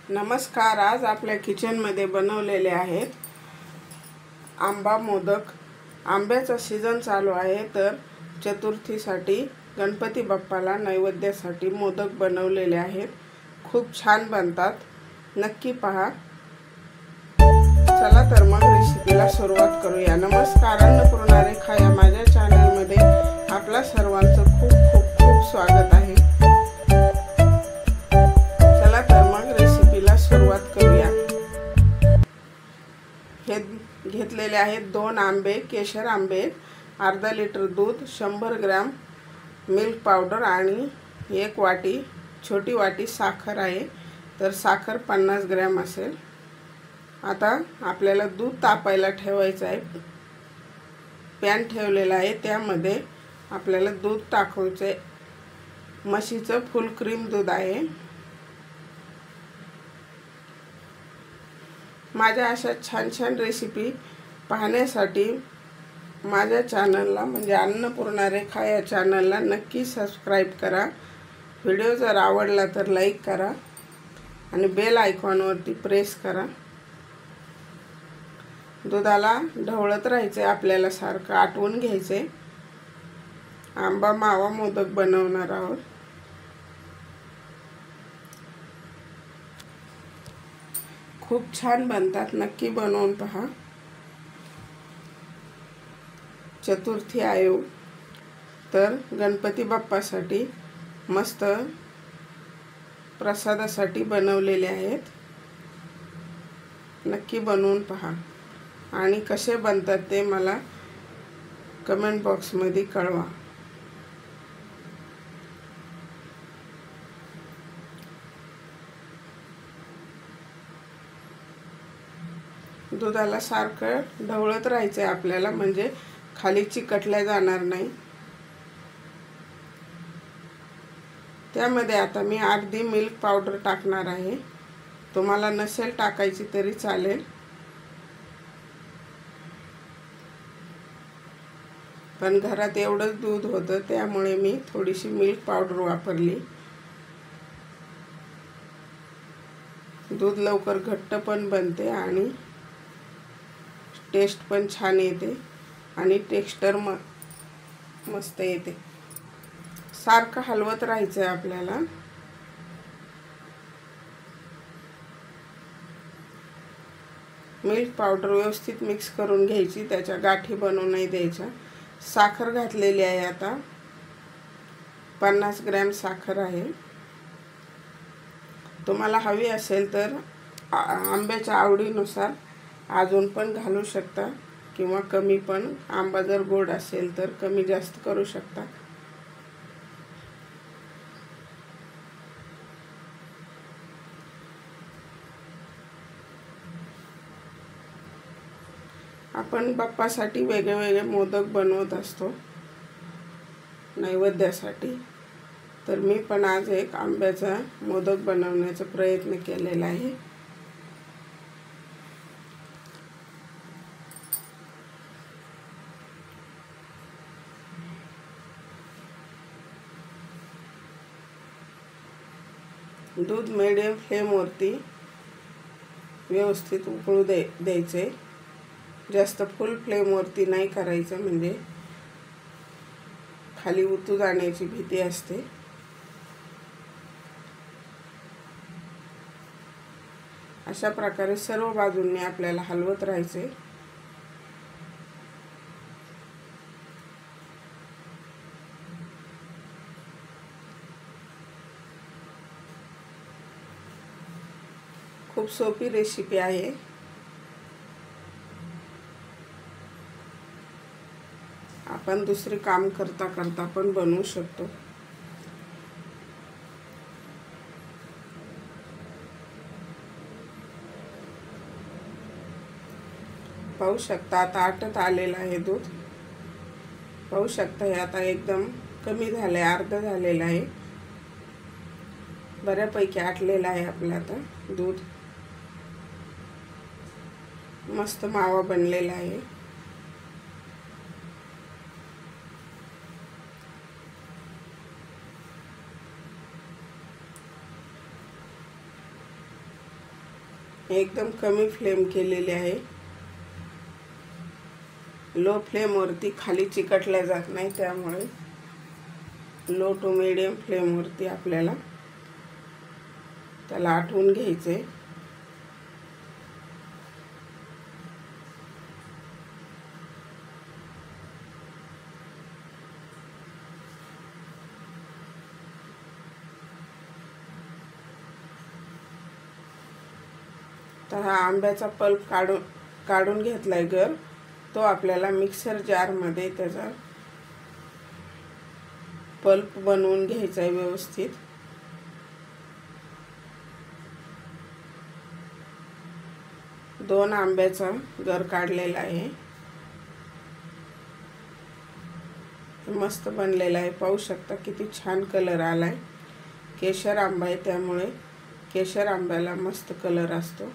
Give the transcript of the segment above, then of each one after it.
नमस्कार। आज आपल्या किचनमध्ये बनवलेले आहेत आंबा मोदक। आंब्याचा सीजन चालू आहे, तर चतुर्थीसाठी गणपती बाप्पाला नैवेद्यासाठी मोदक बनवलेले आहेत। खूप छान बनतात, नक्की पहा। चला तर मग रेसिपीला सुरुवात करूया। नमस्कार, अन्नपूर्णा रेखा या माझ्या चॅनलमध्ये आपल्या सर्वांचं खूप खूप खूप स्वागत आहे। चला तर मग रेसिपीला सुरुवात करूया। हे घेतलेले आहेत 2 आंबे, केशर आंबे, अर्धा लिटर दूध, 100 ग्रॅम मिल्क पावडर आणि 1 वाटी छोटी वाटी साखर आहे, तर साखर 50 ग्रॅम असेल। आता आपल्याला दूध तापायला ठेवायचं आहे। पॅन ठेवलेला आहे, त्यामध्ये आपल्याला दूध टाकायचं आहे। म्हशीचं फुल क्रीम दूध आहे। माझ्या अशा छान छान रेसिपी पाहण्यासाठी माझ्या चॅनलला म्हणजे अन्नपूर्णा रेखा या चॅनलला नक्की सबस्क्राईब करा। व्हिडिओ जर आवडला तर लाईक करा आणि बेल आयकॉनवरती प्रेस करा। दुधाला ढवळत राहायचे, आपल्याला सारखं आटवून घ्यायचे। आंबा मावा मोदक बनवणार आहोत। खूप छान बनतात, नक्की बनवून पहा। चतुर्थी आहे तर गणपती बाप्पासाठी मस्त प्रसादासाठी बनवलेले आहेत। नक्की बनवून पहा आणि कसे बनतात ते मला कमेंट बॉक्समध्ये कळवा। दुधाला सारखं ढवळत राहायचं आपल्याला, म्हणजे खाली चिकटल्या जाणार नाही। त्यामध्ये आता मी अर्धी मिल्क पावडर टाकणार आहे। तुम्हाला नसेल टाकायची तरी चालेल, पण घरात एवढंच दूध होतं त्यामुळे मी थोडीशी मिल्क पावडर वापरली। दूध लवकर घट्ट पण बनते आणि टेस्ट पण छान येते आणि टेक्स्चर मस्त येते। सारखं हलवत राहायचं आहे आपल्याला। मिल्क पावडर व्यवस्थित मिक्स करून घ्यायची, त्याच्या गाठी बनवू नाही द्यायच्या। साखर घातलेली आहे, आता 50 ग्रॅम साखर आहे। तुम्हाला हवी असेल तर आंब्याच्या आवडीनुसार अजून पण घालू शकता किंवा कमी पण। आंबा जर गोड असेल तर कमी जास्त करू शकता। आपण बाप्पासाठी वेगवेगळे मोदक बनवत असतो नैवेद्यासाठी, तर मी पण आज एक आंब्याचा मोदक बनवण्याचा प्रयत्न केलेला आहे। दूध मीडियम फ्लेमवरती व्यवस्थित उकळू द्यायचे। जास्त फुल फ्लेमवरती नाही करायचं, म्हणजे खाली उतू जाण्याची भीती असते। अशा प्रकारे सर्व बाजूंनी आपल्याला हलवत राहायचे। खूप सोपी रेसिपी आहे। आपण दुसरे काम करता करता पण बनवू शकतो। पाहू शकता आता आटत आलेलं आहे दूध। पाहू शकता हे आता एकदम कमी झालंय, अर्ध झालेलं आहे। बऱ्यापैकी आटलेलं आहे आपलं आता दूध। मस्त मावा बनलेला आहे। एकदम कमी फ्लेम केलेली आहे। लो फ्लेमवरती खाली चिकटल्या जात नाही, त्यामुळे लो टू मीडियम फ्लेमवरती आपल्याला त्याला आटवून घ्यायचे। तर हा आंब्याचा पल्प काढून घेतलाय गर, तो आपल्याला मिक्सर जारमध्ये त्याचा पल्प बनवून घ्यायचा आहे व्यवस्थित। दोन आंब्याचा गर काढलेला आहे, मस्त बनलेला आहे। पाहू शकता किती छान कलर आलाय। केशर आंबा आहे, त्यामुळे केशर आंब्याला मस्त कलर असतो।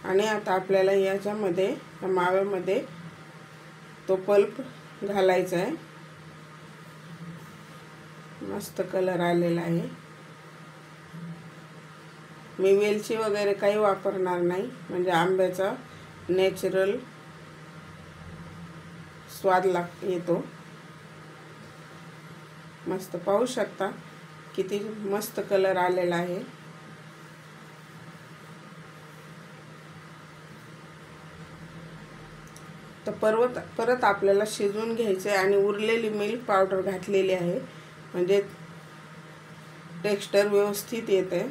आणि आता आपल्याला याच्यामध्ये माव्यामध्ये तो पल्प घालायचा आहे। मस्त कलर आलेला आहे। मी वेलची वगैरे काही वापरणार नाही, म्हणजे आंब्याचा नॅचरल स्वाद येतो। मस्त पाहू शकता किती मस्त कलर आलेला आहे। तर परत आपल्याला शिजवून घ्यायचे आणि उरलेली मिल्क पावडर घातलेली आहे, म्हणजे टेक्स्चर व्यवस्थित येते।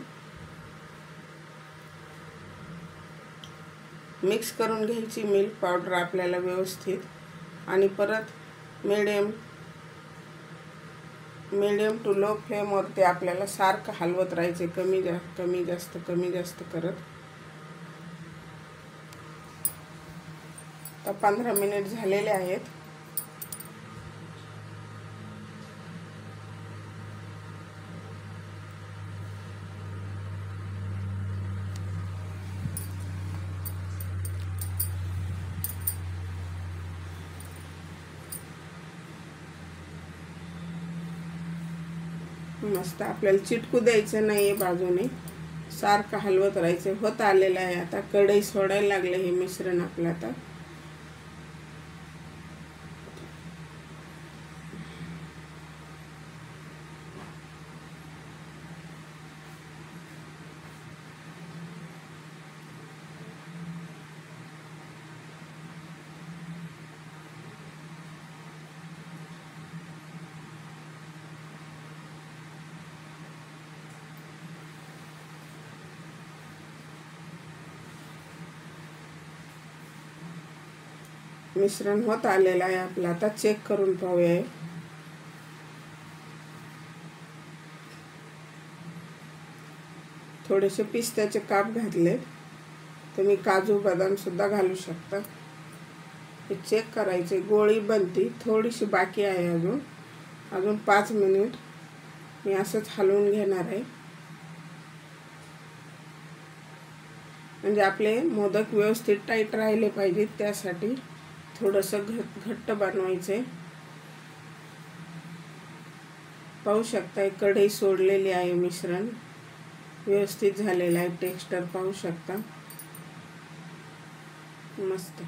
मिक्स करून घ्यायची मिल्क पावडर आपल्याला व्यवस्थित, आणि परत मीडियम टू लो फ्लेमवरती आपल्याला सारखं हलवत राहायचे, कमी जास्त करत। तर 15 मिनिट झालेले आहेत। मस्त आपल्याला चिटकू द्यायचं नाही, बाजूने सारखं हलवत राहायचं। होत आलेलं आहे आता, कढई सोडायला लागलं हे मिश्रण आपलं आता। मिश्रण होत आलेलं आहे आपलं, आता चेक करून पाहूया। थोडेसे पिस्त्याचे काप घातले, तुम्ही काजू बदाम सुद्धा घालू शकता। हे चेक करायचे, गोळी बनती थोडीशी बाकी आहे, अजून 5 मिनिट मी असंच हलवून घेणार आहे, म्हणजे आपले मोदक व्यवस्थित टाईट राहिले पाहिजेत, त्यासाठी थोडंसं घट्ट बनवायचे। पाहू शकता कढई सोडलेली आहे, मिश्रण व्यवस्थित झालेलं आहे। टेक्स्चर पाहू शकता मस्त।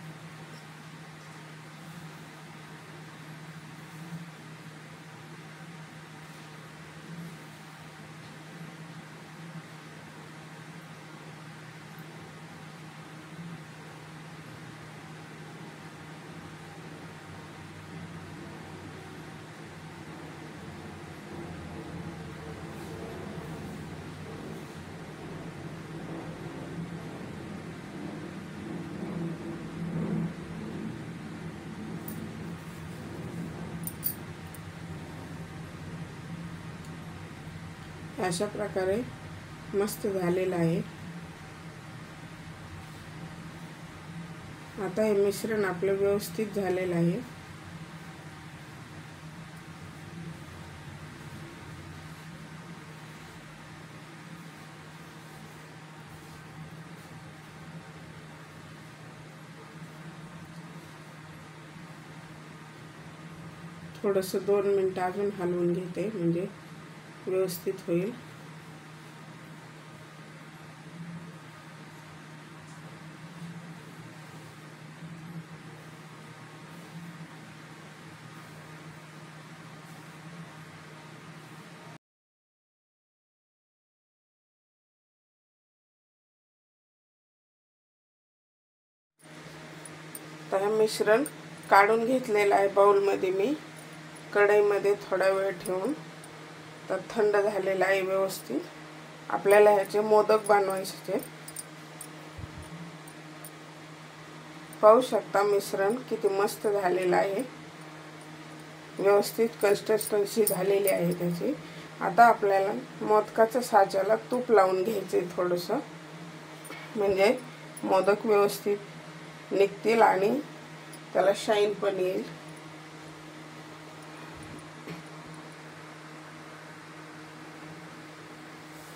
अशा प्रकारे मस्त झालेलं आहे। आता हे मिश्रण आपलं व्यवस्थित झालेलं आहे। थोडंसं 2 मिनिटं अजून हलवून घेते, म्हणजे व्यवस्थित होईल। आता हे मिश्रण काढून घेतलेलं आहे बाउलमध्ये मी कढईमध्ये थोडा वेळ ठेवून, तर थंड झालेला आहे व्यवस्थित। आपल्याला ह्याचे मोदक बनवायचे। पाहू शकता मिश्रण किती मस्त झालेलं आहे, व्यवस्थित कन्सिस्टन्सी झालेली आहे त्याची। आता आपल्याला मोदकाच्या साच्याला तूप लावून घ्यायचे थोडंसं, म्हणजे मोदक व्यवस्थित निघतील आणि त्याला शाईन पण येईल।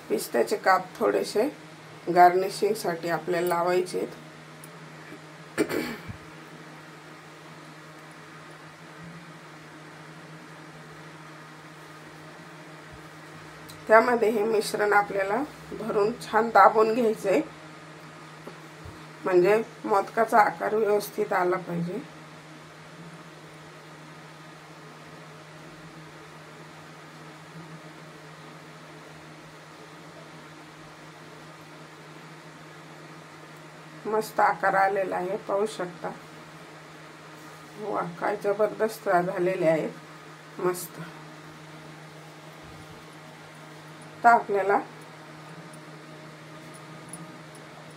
पिस्त्याचे काप थोडेसे गार्निशिंगसाठी आपल्याला लावायचे। त्यामध्ये हे मिश्रण आपल्याला भरून छान दाबून घ्यायचे, म्हणजे मोदकाचा आकार व्यवस्थित आला पाहिजे। मस्त आकार आलेला आहे, पाहू शकता। वा, काय जबरदस्त झालेले आहेत, मस्त। आता आपल्याला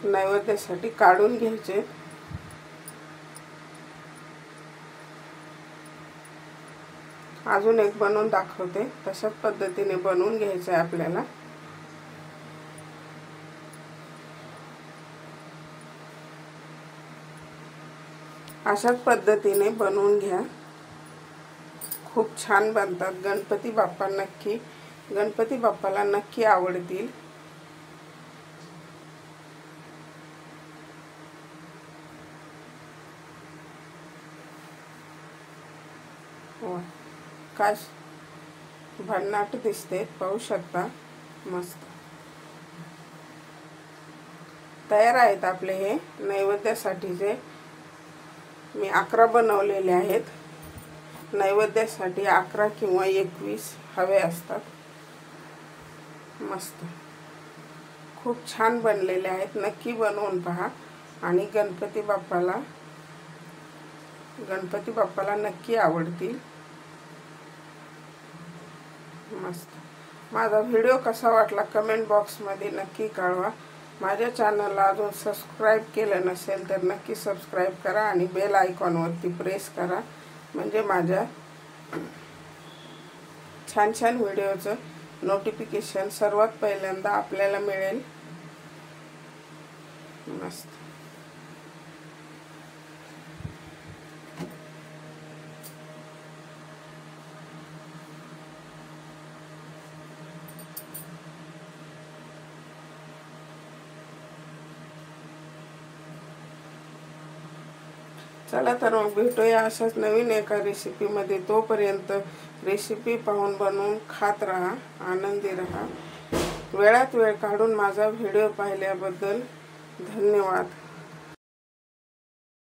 नैवेद्यासाठी काढून घ्यायचे। अजून एक बनवून दाखवते, तशाच पद्धतीने बनवून घ्यायचं आहे आपल्याला। अशाच पद्धतीने बनवून घ्या, खूप छान बनतात। गणपती बाप्पाला नक्की आवडतील। काय भन्नाट दिसते, पाहू शकता, मस्त तयार आहेत आपले हे नैवेद्यासाठीचे। मी 11 बनवलेले आहेत। नैवेद्यासाठी 11 किंवा 21 हवे असतात। मस्त, खूप छान बनलेले आहेत, नक्की बनवून पहा आणि गणपती बाप्पाला नक्की आवडतील। मस्त। माझा व्हिडिओ कसा वाटला कमेंट बॉक्समध्ये नक्की कळवा। माझ्या चॅनलला अजून सबस्क्राईब केलं नसेल तर नक्की सबस्क्राईब करा आणि बेल आयकॉनवरती प्रेस करा, म्हणजे माझ्या छान छान व्हिडिओचं नोटिफिकेशन सर्वात पहिल्यांदा आपल्याला मिळेल। मस्त। चला तर मग भेटूया अशाच नवीन एका रेसिपीमध्ये। तोपर्यंत रेसिपी पाहून बनवून खात राहा, आनंदी राहा। वेळात वेळ काढून माझा व्हिडिओ पाहिल्याबद्दल धन्यवाद।